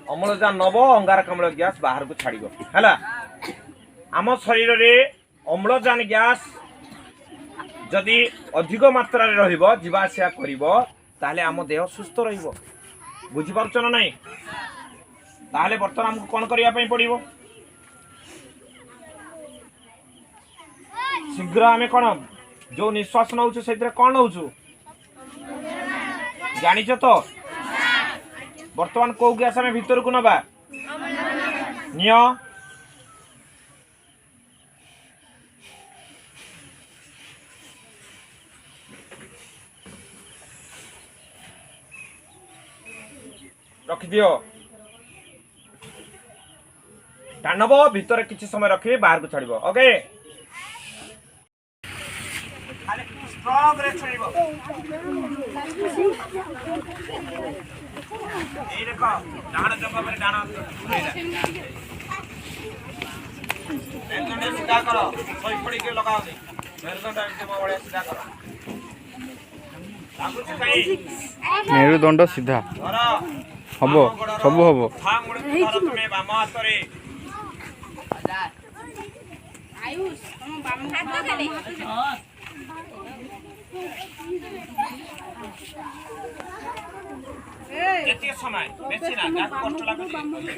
अम्लजान नब अंगारकाम्ल गैस बाहर को छाड़ है आम शरीर में अम्लजान गैस जदि अधिक मात्रा रवासिया कर आम देह सुस्थ रुझिपार ना नहीं ताहले बर्तमान आमको कौन करने पड़ो शीघ्र आम कौन जो निश्वास नौ से कौन नौ जानिच तो बर्तमान कौ गैस आम भीतर को नवा निय रखिदियो टाणब भीतर किसी समय रखिए बाहर को छाड़ब ओके स्ट्रांग रे छाड़ब ए देखो डाण जंगल में डाण मेरुदंड सीधा करो सोई पड़ी के लगाओ दे मेरुदंड एकदम बड़े सीधा करो लागुछ काई मेरुदंड सीधा हबो सब हबो तुम्हें बाम हाथ रे आयुष हम बाम हाथ खाले केते समय बेसी ना कष्ट लागुची